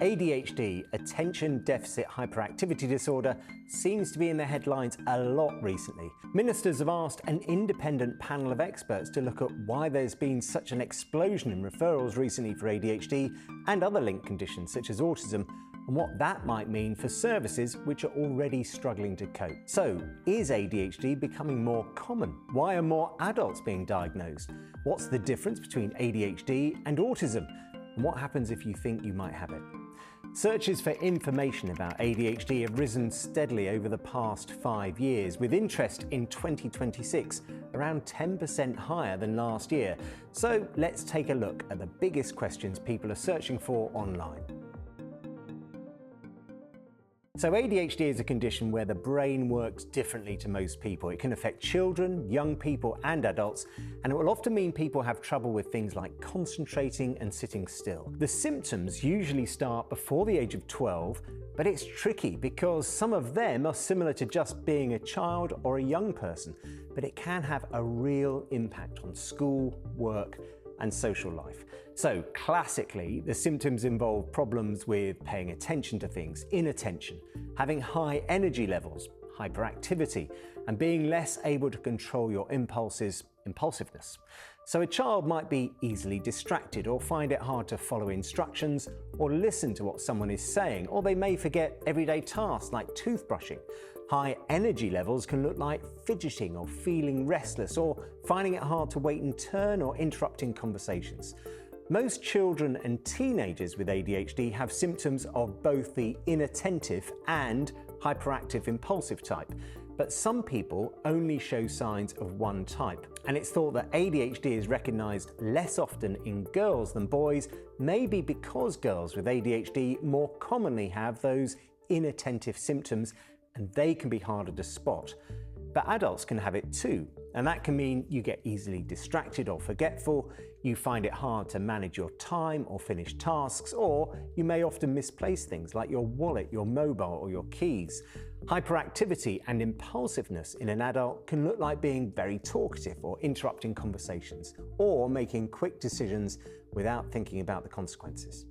ADHD, Attention Deficit Hyperactivity Disorder, seems to be in the headlines a lot recently. Ministers have asked an independent panel of experts to look at why there's been such an explosion in referrals recently for ADHD and other linked conditions such as autism, and what that might mean for services which are already struggling to cope. So, is ADHD becoming more common? Why are more adults being diagnosed? What's the difference between ADHD and autism? And what happens if you think you might have it? Searches for information about ADHD have risen steadily over the past 5 years, with interest in 2026 around 10% higher than last year. So let's take a look at the biggest questions people are searching for online. So ADHD is a condition where the brain works differently to most people. It can affect children, young people and adults, and it will often mean people have trouble with things like concentrating and sitting still. The symptoms usually start before the age of 12, but it's tricky because some of them are similar to just being a child or a young person, but it can have a real impact on school, work, and social life. So classically, the symptoms involve problems with paying attention to things, inattention, having high energy levels, hyperactivity, and being less able to control your impulses, impulsiveness. So a child might be easily distracted or find it hard to follow instructions or listen to what someone is saying, or they may forget everyday tasks like toothbrushing. High energy levels can look like fidgeting or feeling restless or finding it hard to wait in turn or interrupting conversations. Most children and teenagers with ADHD have symptoms of both the inattentive and hyperactive impulsive type, but some people only show signs of one type. And it's thought that ADHD is recognized less often in girls than boys, maybe because girls with ADHD more commonly have those inattentive symptoms and they can be harder to spot. But adults can have it too, and that can mean you get easily distracted or forgetful, you find it hard to manage your time or finish tasks, or you may often misplace things like your wallet, your mobile, or your keys. Hyperactivity and impulsiveness in an adult can look like being very talkative or interrupting conversations, or making quick decisions without thinking about the consequences.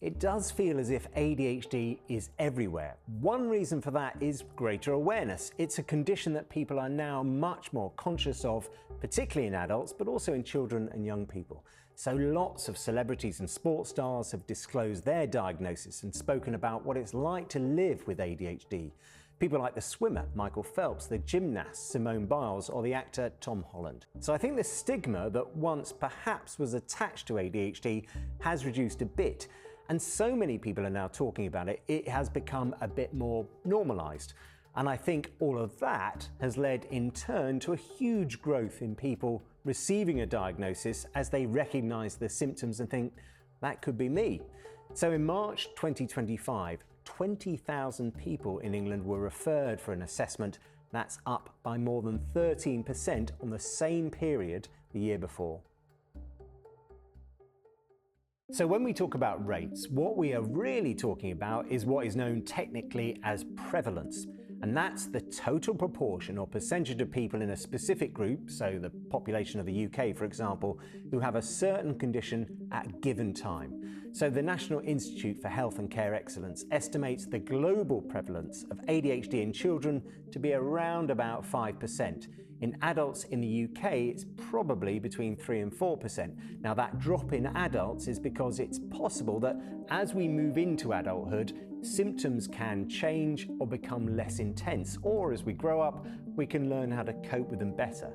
It does feel as if ADHD is everywhere. One reason for that is greater awareness. It's a condition that people are now much more conscious of, particularly in adults, but also in children and young people. So lots of celebrities and sports stars have disclosed their diagnosis and spoken about what it's like to live with ADHD. People like the swimmer Michael Phelps, the gymnast Simone Biles, or the actor Tom Holland. So I think the stigma that once perhaps was attached to ADHD has reduced a bit. And so many people are now talking about it, it has become a bit more normalized. And I think all of that has led in turn to a huge growth in people receiving a diagnosis as they recognize the symptoms and think, that could be me. So in March 2025, 20,000 people in England were referred for an assessment. That's up by more than 13% on the same period the year before. So when we talk about rates, what we are really talking about is what is known technically as prevalence. And that's the total proportion or percentage of people in a specific group, so the population of the UK, for example, who have a certain condition at a given time. So the National Institute for Health and Care Excellence estimates the global prevalence of ADHD in children to be around about 5%. In adults in the UK, it's probably between 3 and 4%. Now that drop in adults is because it's possible that as we move into adulthood, symptoms can change or become less intense, or as we grow up, we can learn how to cope with them better.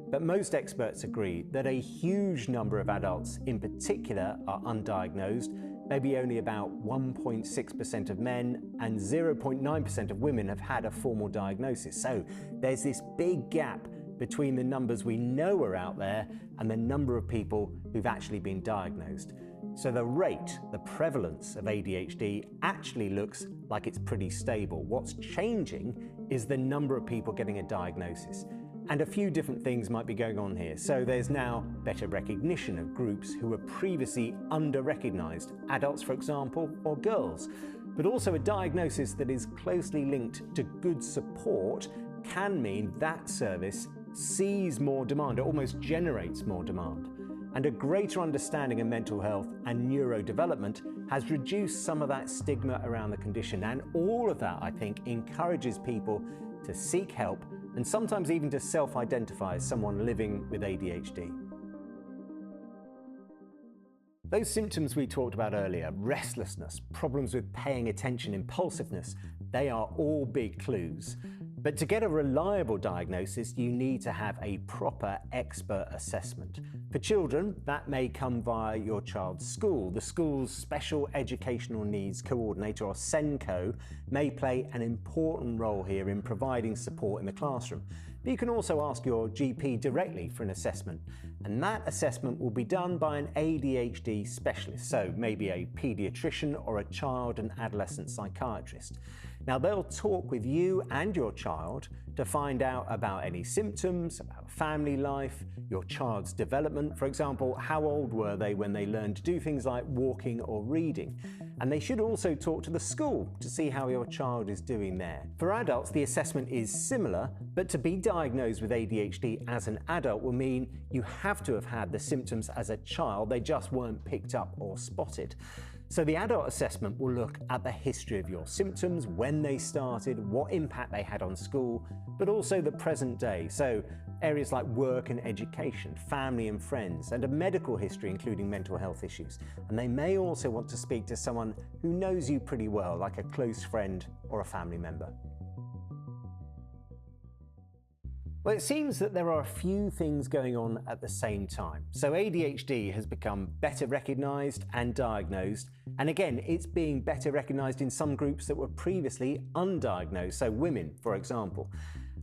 But most experts agree that a huge number of adults in particular are undiagnosed. Maybe only about 1.6% of men and 0.9% of women have had a formal diagnosis. So there's this big gap between the numbers we know are out there and the number of people who've actually been diagnosed. So the rate, the prevalence of ADHD actually looks like it's pretty stable. What's changing is the number of people getting a diagnosis. And a few different things might be going on here. So there's now better recognition of groups who were previously under-recognized, adults, for example, or girls. But also a diagnosis that is closely linked to good support can mean that service sees more demand, it almost generates more demand. and a greater understanding of mental health and neurodevelopment has reduced some of that stigma around the condition. And all of that, I think, encourages people to seek help and sometimes even to self-identify as someone living with ADHD. Those symptoms we talked about earlier, restlessness, problems with paying attention, impulsiveness, they are all big clues. But to get a reliable diagnosis, you need to have a proper expert assessment. For children, that may come via your child's school. The school's Special Educational Needs Coordinator, or SENCO, may play an important role here in providing support in the classroom. But you can also ask your GP directly for an assessment. And that assessment will be done by an ADHD specialist, so maybe a paediatrician or a child and adolescent psychiatrist. Now, they'll talk with you and your child to find out about any symptoms, about family life, your child's development. For example, how old were they when they learned to do things like walking or reading? And they should also talk to the school to see how your child is doing there. For adults, the assessment is similar, but to be diagnosed with ADHD as an adult will mean you have to have had the symptoms as a child, they just weren't picked up or spotted. So the adult assessment will look at the history of your symptoms, when they started, what impact they had on school, but also the present day. So areas like work and education, family and friends, and a medical history including mental health issues. And they may also want to speak to someone who knows you pretty well, like a close friend or a family member. Well, it seems that there are a few things going on at the same time. So ADHD has become better recognised and diagnosed, and again, it's being better recognised in some groups that were previously undiagnosed, so women, for example.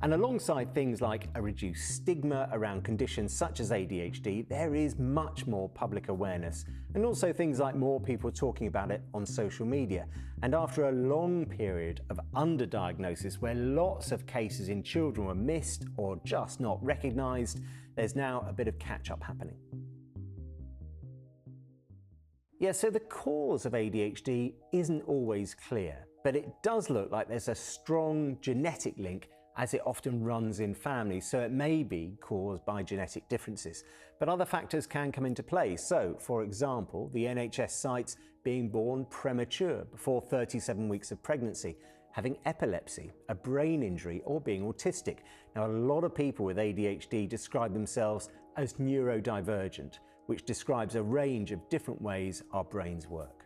And alongside things like a reduced stigma around conditions such as ADHD, there is much more public awareness, and also things like more people talking about it on social media. And after a long period of underdiagnosis where lots of cases in children were missed or just not recognised, there's now a bit of catch-up happening. Yeah, so the cause of ADHD isn't always clear, but it does look like there's a strong genetic link, as it often runs in families, so it may be caused by genetic differences. But other factors can come into play. So, for example, the NHS cites being born premature before 37 weeks of pregnancy, having epilepsy, a brain injury, or being autistic. Now, a lot of people with ADHD describe themselves as neurodivergent, which describes a range of different ways our brains work.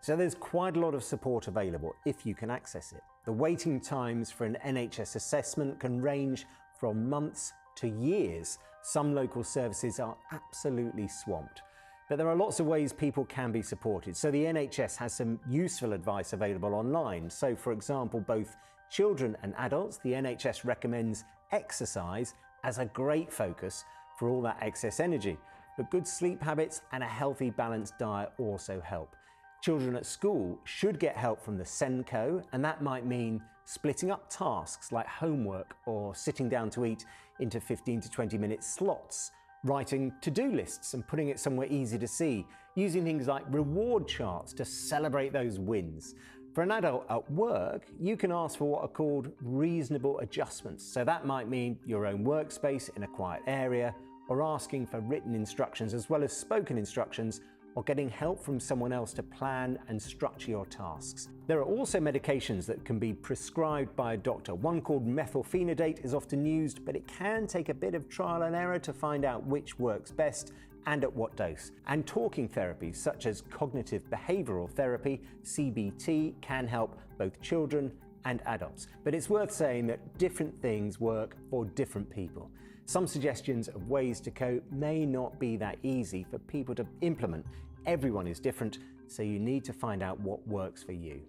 So there's quite a lot of support available if you can access it. The waiting times for an NHS assessment can range from months to years. Some local services are absolutely swamped. But there are lots of ways people can be supported. So the NHS has some useful advice available online. So for example, both children and adults, the NHS recommends exercise as a great focus for all that excess energy. But good sleep habits and a healthy, balanced diet also help. Children at school should get help from the SENCO, and that might mean splitting up tasks like homework or sitting down to eat into 15 to 20-minute slots, writing to-do lists and putting it somewhere easy to see, using things like reward charts to celebrate those wins. For an adult at work, you can ask for what are called reasonable adjustments. So that might mean your own workspace in a quiet area, or asking for written instructions as well as spoken instructions, or getting help from someone else to plan and structure your tasks. There are also medications that can be prescribed by a doctor. One called methylphenidate is often used, but it can take a bit of trial and error to find out which works best and at what dose. And talking therapies such as cognitive behavioral therapy, CBT, can help both children and adults. But it's worth saying that different things work for different people. Some suggestions of ways to cope may not be that easy for people to implement. Everyone is different, so you need to find out what works for you.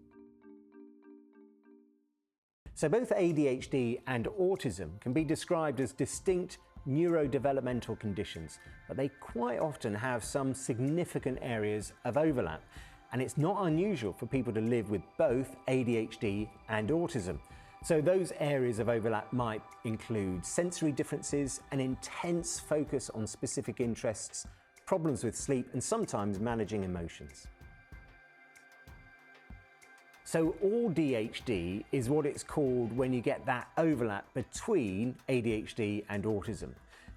So both ADHD and autism can be described as distinct neurodevelopmental conditions, but they quite often have some significant areas of overlap. And it's not unusual for people to live with both ADHD and autism. So those areas of overlap might include sensory differences, an intense focus on specific interests, problems with sleep, and sometimes managing emotions. So AuDHD is what it's called when you get that overlap between ADHD and autism.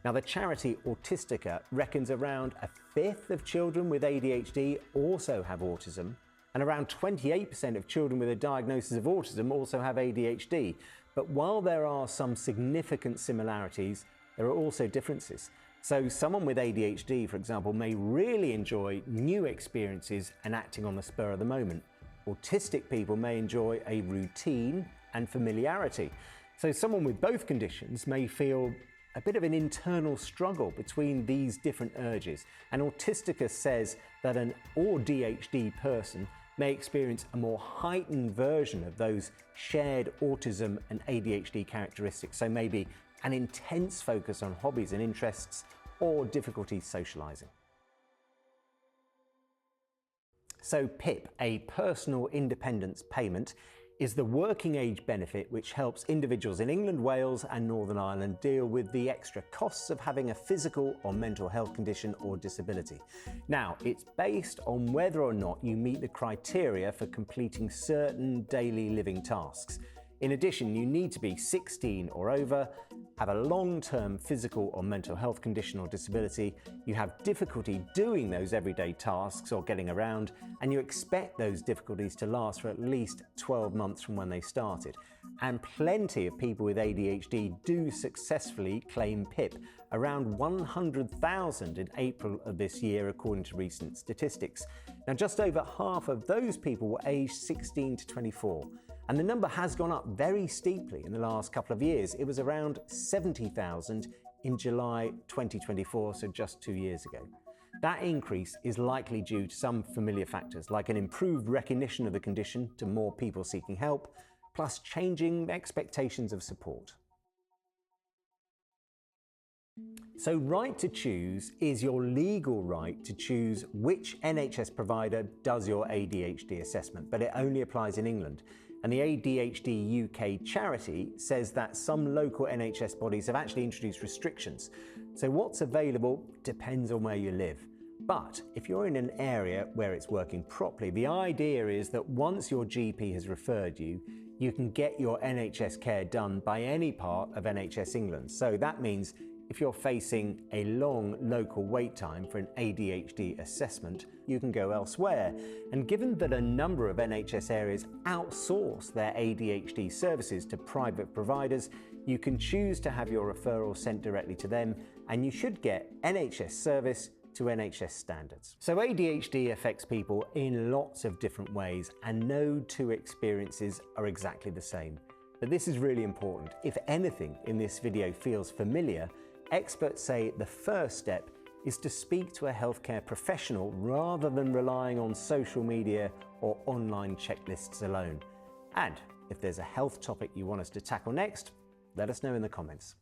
Now, the charity Autistica reckons around a fifth of children with ADHD also have autism, and around 28% of children with a diagnosis of autism also have ADHD. But while there are some significant similarities, there are also differences. So someone with ADHD, for example, may really enjoy new experiences and acting on the spur of the moment. Autistic people may enjoy a routine and familiarity. So someone with both conditions may feel a bit of an internal struggle between these different urges. And Autistica says that an AuDHD person may experience a more heightened version of those shared autism and ADHD characteristics. So maybe an intense focus on hobbies and interests or difficulty socializing. So PIP, a personal independence payment, is the working age benefit which helps individuals in England, Wales and Northern Ireland deal with the extra costs of having a physical or mental health condition or disability. Now, it's based on whether or not you meet the criteria for completing certain daily living tasks. In addition, you need to be 16 or over, have a long-term physical or mental health condition or disability, you have difficulty doing those everyday tasks or getting around, and you expect those difficulties to last for at least 12 months from when they started. And plenty of people with ADHD do successfully claim PIP, around 100,000 in April of this year according to recent statistics. Now, just over half of those people were aged 16 to 24. And the number has gone up very steeply in the last couple of years. It was around 70,000 in July 2024, so just 2 years ago. That increase is likely due to some familiar factors, like an improved recognition of the condition to more people seeking help, plus changing expectations of support. So right to choose is your legal right to choose which NHS provider does your ADHD assessment, but it only applies in England. And the ADHD UK charity says that some local NHS bodies have actually introduced restrictions. So what's available depends on where you live. But if you're in an area where it's working properly, the idea is that once your GP has referred you, you can get your NHS care done by any part of NHS England. So that means if you're facing a long local wait time for an ADHD assessment, you can go elsewhere. And given that a number of NHS areas outsource their ADHD services to private providers, you can choose to have your referral sent directly to them, and you should get NHS service to NHS standards. So ADHD affects people in lots of different ways, and no two experiences are exactly the same. But this is really important. If anything in this video feels familiar, experts say the first step is to speak to a healthcare professional rather than relying on social media or online checklists alone. And if there's a health topic you want us to tackle next, let us know in the comments.